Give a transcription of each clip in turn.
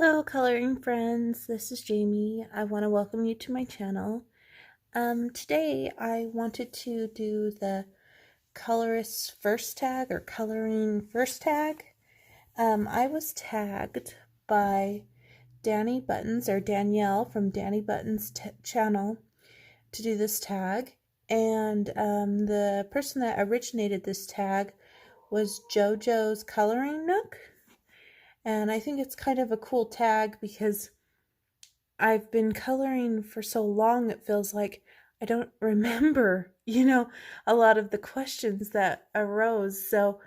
Hello, coloring friends. This is Jamie. I want to welcome you to my channel. Today I wanted to do the Colorists First Tag or Coloring First Tag. I was tagged by Dani Buttons or Danielle from Dani Buttons channel to do this tag, and the person that originated this tag was Jojo's Coloring Nook. And I think it's kind of a cool tag because I've been coloring for so long, it feels like I don't remember, a lot of the questions that arose. So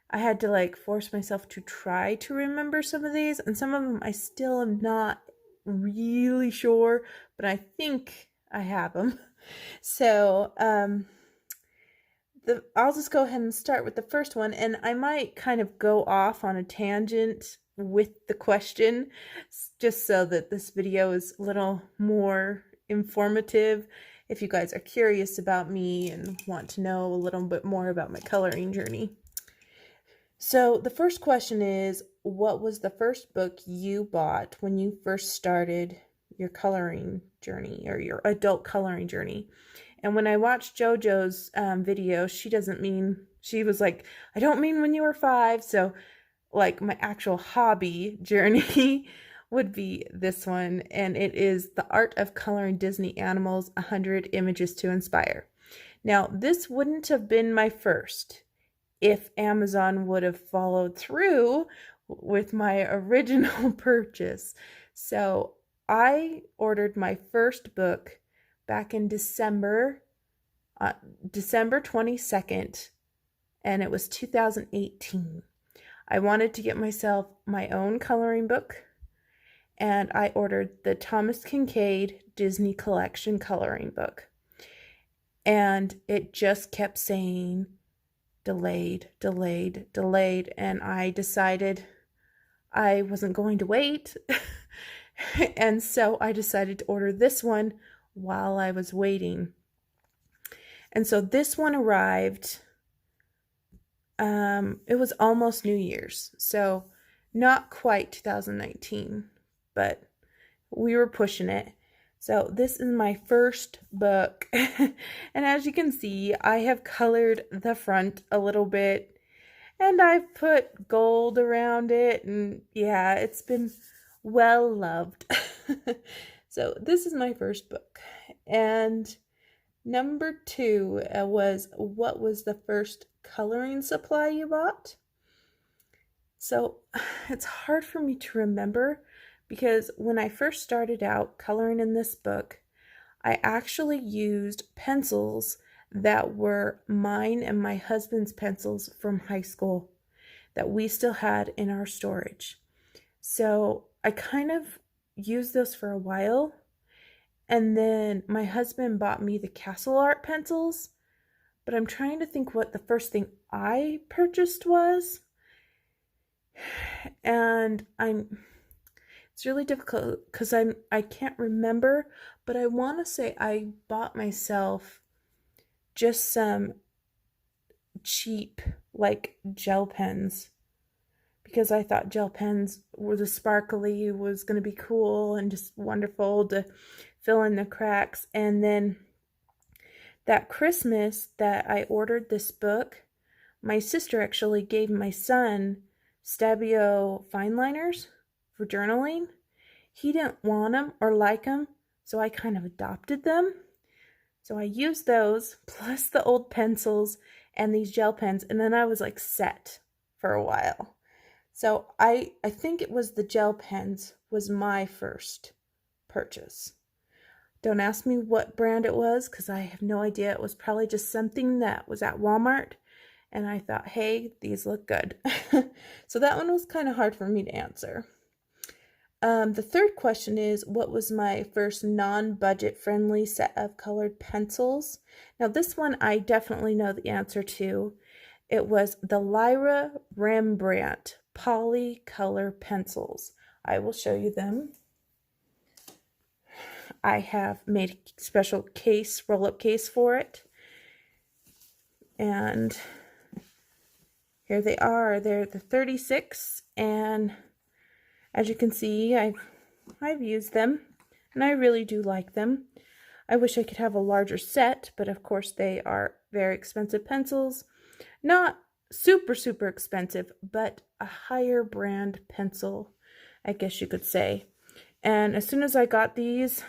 I had to force myself to try to remember some of these, and some of them I still am not really sure, but I think I have them. So I'll just go ahead and start with the first one, and I might kind of go off on a tangent with the question just so that this video is a little more informative if you guys are curious about me and want to know a little bit more about my coloring journey. So the first question is, what was the first book you bought when you first started your coloring journey or your adult coloring journey? And when I watched Jojo's video, she was like, I don't mean when you were 5. So my actual hobby journey would be this one. And it is The Art of Coloring Disney Animals, 100 Images to Inspire. Now, this wouldn't have been my first if Amazon would have followed through with my original purchase. So I ordered my first book back in December 22nd, and it was 2018. I wanted to get myself my own coloring book, and I ordered the Thomas Kinkade Disney Collection coloring book. And it just kept saying delayed, delayed, delayed, and I decided I wasn't going to wait. And so I decided to order this one while I was waiting. And so this one arrived, it was almost New Year's, so not quite 2019, but we were pushing it. So this is my first book, and as you can see, I have colored the front a little bit, and I've put gold around it, and yeah, it's been well loved. So this is my first book. And number 2 was, what was the first coloring supply you bought? So it's hard for me to remember because when I first started out coloring in this book, I actually used pencils that were mine and my husband's pencils from high school that we still had in our storage. So I kind of used those for a while, and then my husband bought me the Castle Art pencils, but I'm trying to think what the first thing I purchased was. And it's really difficult because I can't remember, but I want to say I bought myself just some cheap gel pens because I thought gel pens were the sparkly was going to be cool and just wonderful to fill in the cracks. And then that Christmas that I ordered this book, my sister actually gave my son Stabilo fine liners for journaling. He didn't want them or like them, so I kind of adopted them. So I used those plus the old pencils and these gel pens, and then I was set for a while. So I think it was the gel pens was my first purchase. Don't ask me what brand it was because I have no idea. It was probably just something that was at Walmart, and I thought, hey, these look good. So that one was kind of hard for me to answer. The third question is, what was my first non-budget friendly set of colored pencils? Now this one I definitely know the answer to. It was the Lyra Rembrandt Poly Color pencils. I will show you them. I have made a special case, roll-up case for it. And here they are. They're the 36, and As you can see, I've used them, and I really do like them. I wish I could have a larger set, but of course they are very expensive pencils. Not super, super expensive, but a higher brand pencil, I guess you could say. And as soon as I got these,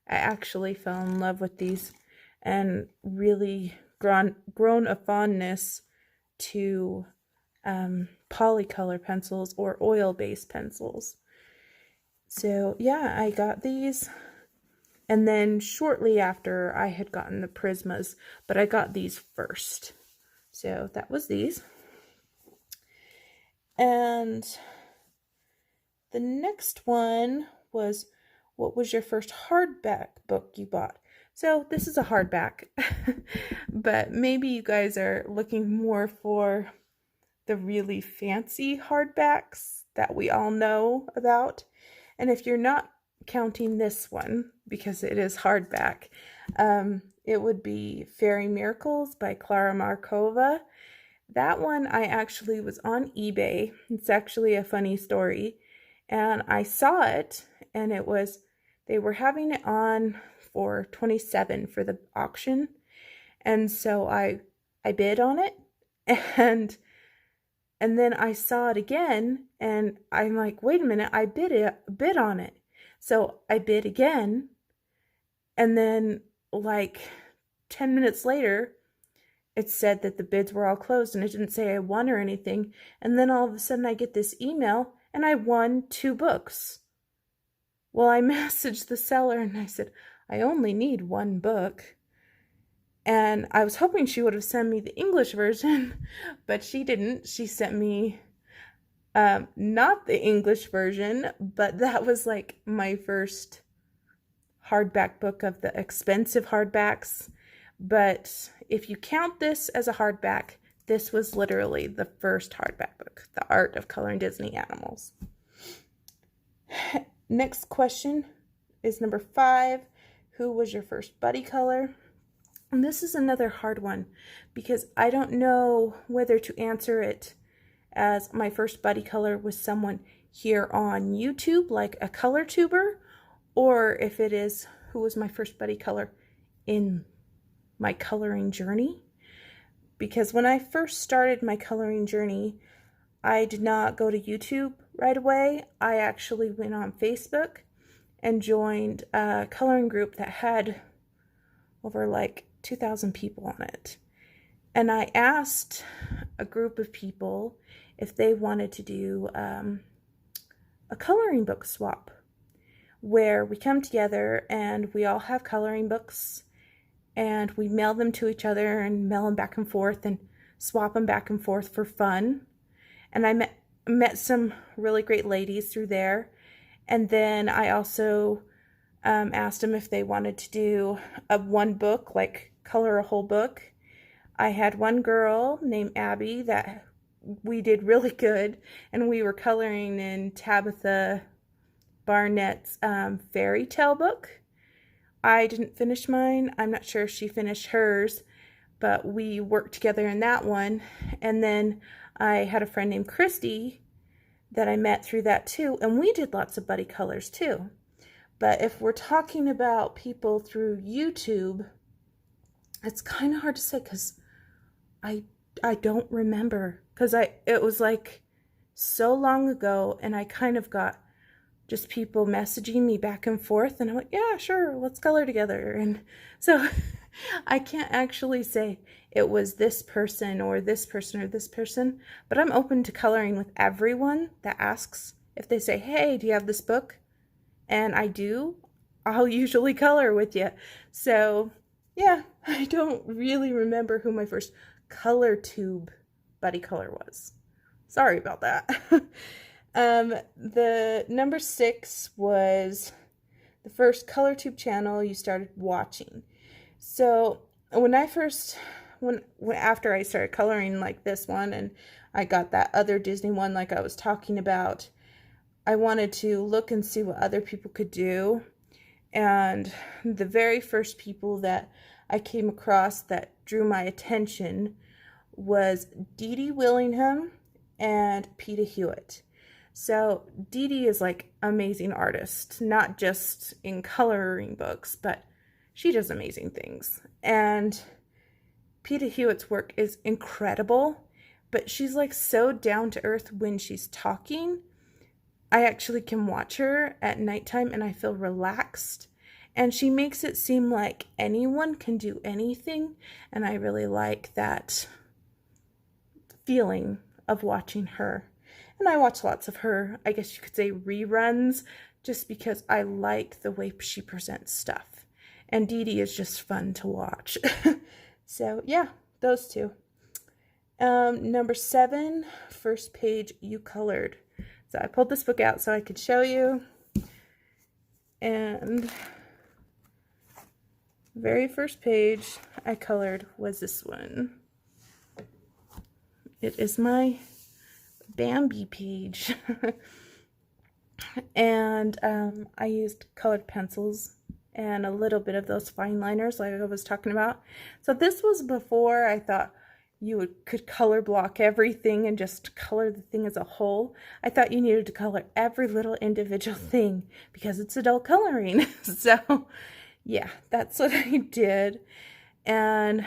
I actually fell in love with these and really grown a fondness to polycolor pencils or oil-based pencils. So yeah, I got these. And then shortly after, I had gotten the Prismas, but I got these first. So that was these. And the next one was, what was your first hardback book you bought? So this is a hardback, but maybe you guys are looking more for the really fancy hardbacks that we all know about. And if you're not counting this one, because it is hardback, it would be Fairy Miracles by Clara Markova. That one I actually was on eBay. It's actually a funny story. And I saw it, and it was, they were having it on for $27 for the auction. And so I bid on it, and then I saw it again, and I'm like, wait a minute, I bid on it. So I bid again, and then like 10 minutes later, it said that the bids were all closed, and it didn't say I won or anything. And then all of a sudden I get this email, and I won 2 books. Well, I messaged the seller, and I said, I only need 1 book. And I was hoping she would have sent me the English version, but she didn't. She sent me not the English version, but that was like my first hardback book of the expensive hardbacks. But if you count this as a hardback, this was literally the first hardback book, The Art of Coloring Disney Animals. Next question is number 5. Who was your first buddy color? And this is another hard one because I don't know whether to answer it as my first buddy color was someone here on YouTube, like a color tuber, or if it is who was my first buddy color in my coloring journey. Because when I first started my coloring journey, I did not go to YouTube right away. I actually went on Facebook and joined a coloring group that had over like 2,000 people on it. And I asked a group of people if they wanted to do a coloring book swap where we come together and we all have coloring books and we mail them to each other and mail them back and forth and swap them back and forth for fun. And I met some really great ladies through there. And then I also asked them if they wanted to do one book, like color a whole book. I had one girl named Abby that we did really good, and we were coloring in Tabitha Barnett's fairy tale book. I didn't finish mine. I'm not sure if she finished hers, but we worked together in that one. And then I had a friend named Christy that I met through that too, and we did lots of buddy colors too. But if we're talking about people through YouTube, it's kind of hard to say because I don't remember, because it was like so long ago, and I kind of got just people messaging me back and forth, and I'm like, yeah, sure, let's color together. And so I can't actually say it was this person or this person or this person, but I'm open to coloring with everyone that asks. If they say, hey, do you have this book? And I do, I'll usually color with you. So yeah, I don't really remember who my first color tube buddy color was. Sorry about that. The number 6 was the first color tube channel you started watching. So after I started coloring like this one, and I got that other Disney one like I was talking about, I wanted to look and see what other people could do. And the very first people that I came across that drew my attention was Dee Dee Willingham and Peta Hewitt. So Dee is like amazing artist, not just in coloring books, but she does amazing things. And Peter Hewitt's work is incredible, but she's like so down to earth when she's talking. I actually can watch her at nighttime and I feel relaxed. And she makes it seem like anyone can do anything. And I really like that feeling of watching her. And I watch lots of her, I guess you could say, reruns, just because I like the way she presents stuff. And Dee is just fun to watch. So yeah, those two. Number 7, first page, You Colored. So I pulled this book out so I could show you. And very first page I colored was this one. It is my Bambi page. And I used colored pencils and a little bit of those fine liners like I was talking about. So this was before I thought you could color block everything and just color the thing as a whole. I thought you needed to color every little individual thing because it's adult coloring. So yeah, that's what I did. And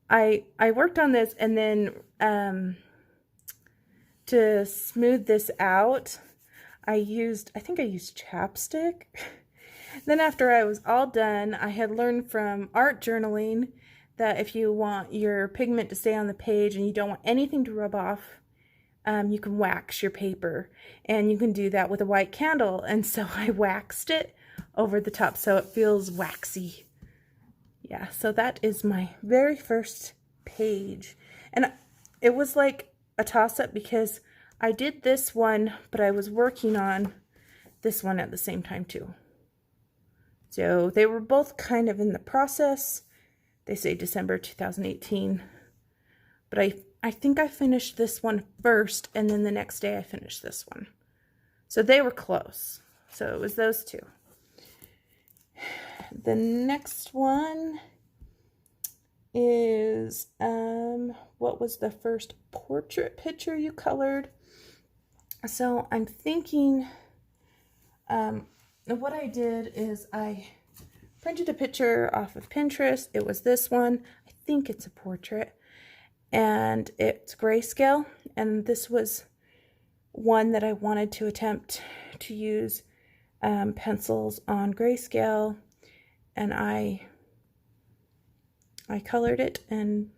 I worked on this, and then to smooth this out, I think I used chapstick. Then after I was all done, I had learned from art journaling that if you want your pigment to stay on the page and you don't want anything to rub off, you can wax your paper, and you can do that with a white candle. And so I waxed it over the top so it feels waxy. Yeah, so that is my very first page. And it was like a toss-up because I did this one, but I was working on this one at the same time too. So they were both kind of in the process. They say December 2018. But I think I finished this one first, and then the next day I finished this one. So they were close. So it was those two. The next one is, what was the first portrait picture you colored? So I'm thinking, what I did is I printed a picture off of Pinterest. It was this one. I think it's a portrait, and it's grayscale. And this was one that I wanted to attempt to use pencils on grayscale, and I colored it. And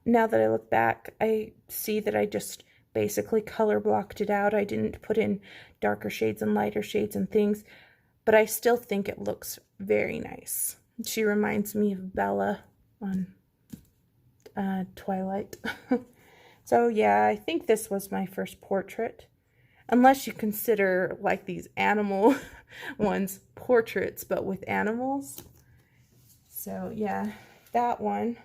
now that I look back, I see that I just basically color blocked it out. I didn't put in darker shades and lighter shades and things, but I still think it looks very nice. She reminds me of Bella on Twilight. So yeah, I think this was my first portrait, unless you consider like these animal ones portraits but with animals. So yeah, that one.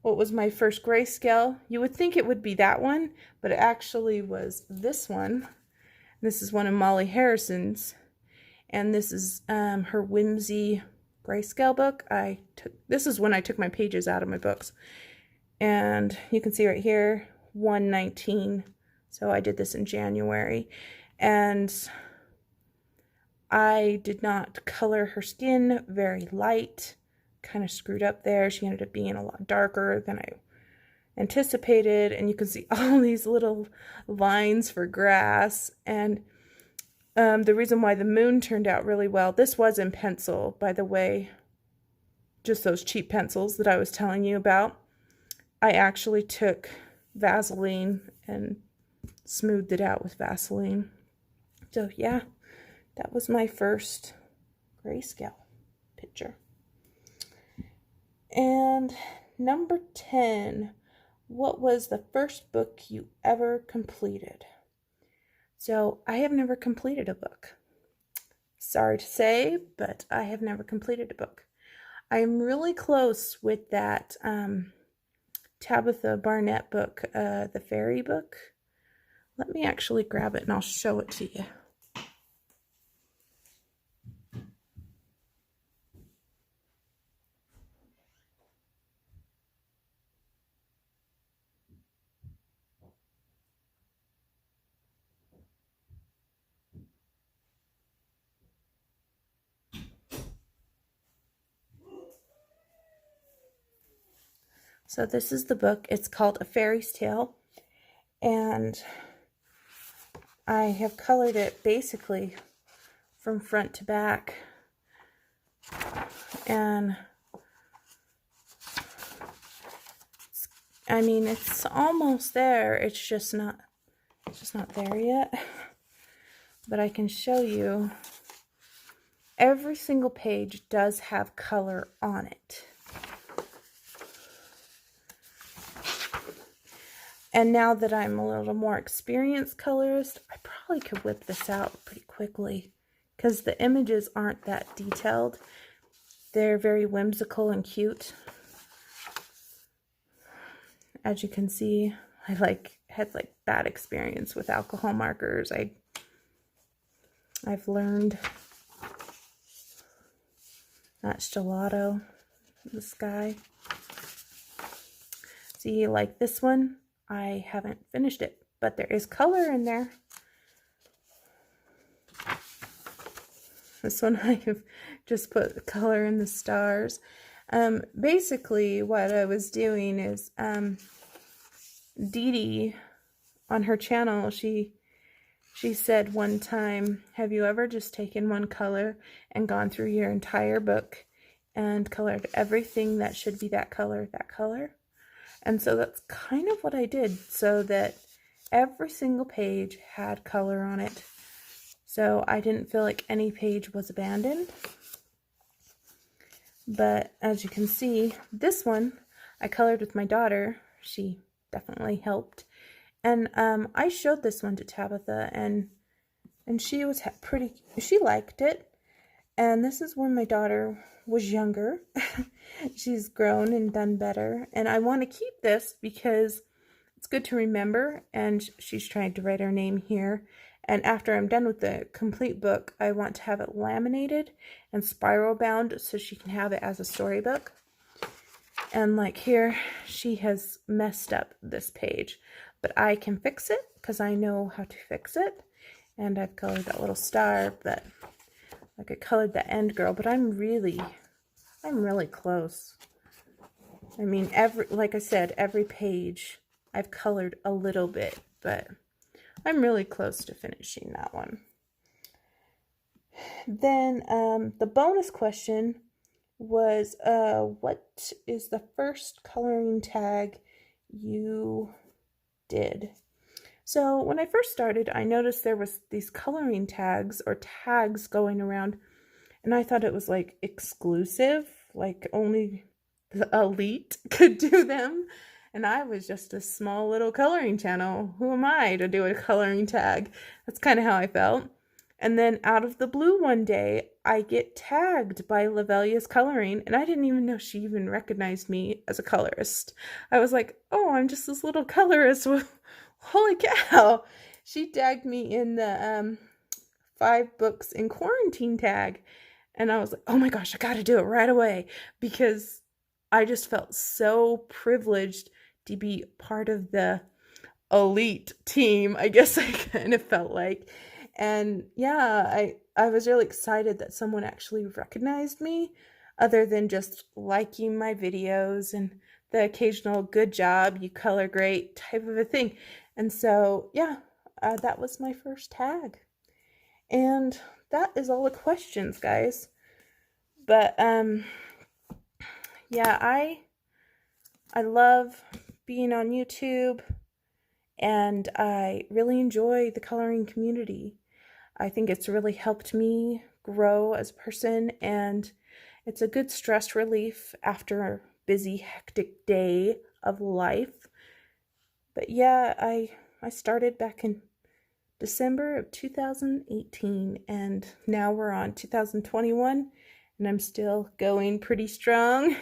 What was my first grayscale? You would think it would be that one, but it actually was this one. This is one of Molly Harrison's, and this is her Whimsy grayscale book. This is when I took my pages out of my books, and you can see right here 119. So I did this in January, and I did not color her skin very light. Kind of screwed up there. She ended up being a lot darker than I anticipated, and you can see all these little lines for grass. And the reason why the moon turned out really well, this was in pencil, by the way, just those cheap pencils that I was telling you about. I actually took Vaseline and smoothed it out with Vaseline. So yeah, that was my first grayscale picture. And number 10, what was the first book you ever completed? So I have never completed a book. Sorry to say, but I have never completed a book. I am really close with that Tabitha Barnett book, the fairy book. Let me actually grab it and I'll show it to you. So this is the book. It's called A Fairy's Tale, and I have colored it basically from front to back, and I mean, it's almost there. It's just not there yet. But I can show you every single page does have color on it. And now that I'm a little more experienced colorist, I probably could whip this out pretty quickly because the images aren't that detailed. They're very whimsical and cute. As you can see, I had bad experience with alcohol markers. I've learned. That's gelato, the sky. See, like this one, I haven't finished it, but there is color in there. This one I have just put the color in the stars. Basically what I was doing is, Dee Dee on her channel, she said one time, have you ever just taken one color and gone through your entire book and colored everything that should be that color, that color? And so that's kind of what I did, so that every single page had color on it. So I didn't feel like any page was abandoned. But as you can see, this one I colored with my daughter. She definitely helped. And I showed this one to Tabitha, and she was she liked it. And this is when my daughter was younger. She's grown and done better. And I want to keep this because it's good to remember. And she's trying to write her name here. And after I'm done with the complete book, I want to have it laminated and spiral bound so she can have it as a storybook. And like here, she has messed up this page. But I can fix it because I know how to fix it. And I've colored that little star, but like I colored the end girl, but I'm really close. I mean, like I said, every page I've colored a little bit, but I'm really close to finishing that one. Then the bonus question was, what is the first coloring tag you did? So when I first started, I noticed there was these coloring tags or tags going around, and I thought it was like exclusive, like only the elite could do them. And I was just a small little coloring channel. Who am I to do a coloring tag? That's kind of how I felt. And then out of the blue one day, I get tagged by Lavelia's Coloring, and I didn't even know she even recognized me as a colorist. I was like, oh, I'm just this little colorist. Holy cow. She tagged me in the 5 books in quarantine tag. And I was like, oh my gosh, I got to do it right away, because I just felt so privileged to be part of the elite team, I guess I kind of felt like. And yeah, I was really excited that someone actually recognized me, other than just liking my videos and the occasional good job, you color great type of a thing. And so yeah, that was my first tag. And that is all the questions, guys. But yeah, I love being on YouTube, and I really enjoy the coloring community. I think it's really helped me grow as a person, and it's a good stress relief after a busy, hectic day of life. But yeah, I started back in December of 2018, and now we're on 2021, and I'm still going pretty strong.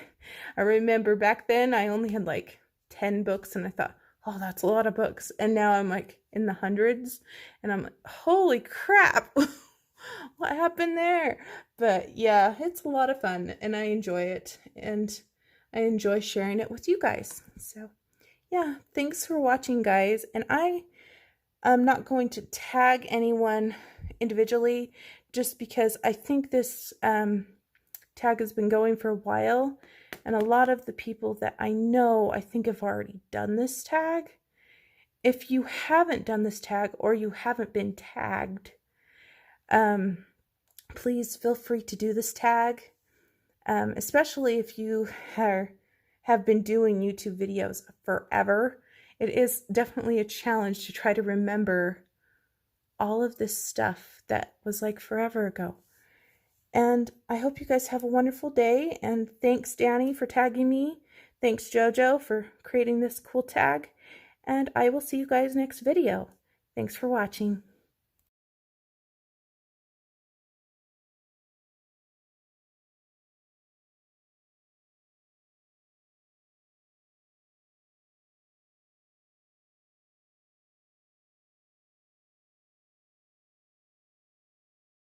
I remember back then I only had like 10 books, and I thought, oh, that's a lot of books. And now I'm like in the hundreds, and I'm like, holy crap, what happened there? But yeah, it's a lot of fun, and I enjoy it, and I enjoy sharing it with you guys. So yeah, thanks for watching, guys. And I'm not going to tag anyone individually, just because I think this tag has been going for a while, and a lot of the people that I know, I think, have already done this tag. If you haven't done this tag or you haven't been tagged, please feel free to do this tag, especially if you have been doing YouTube videos forever. It is definitely a challenge to try to remember all of this stuff that was like forever ago. And I hope you guys have a wonderful day, and thanks Dani for tagging me. Thanks Jojo for creating this cool tag, and I will see you guys next video. Thanks for watching.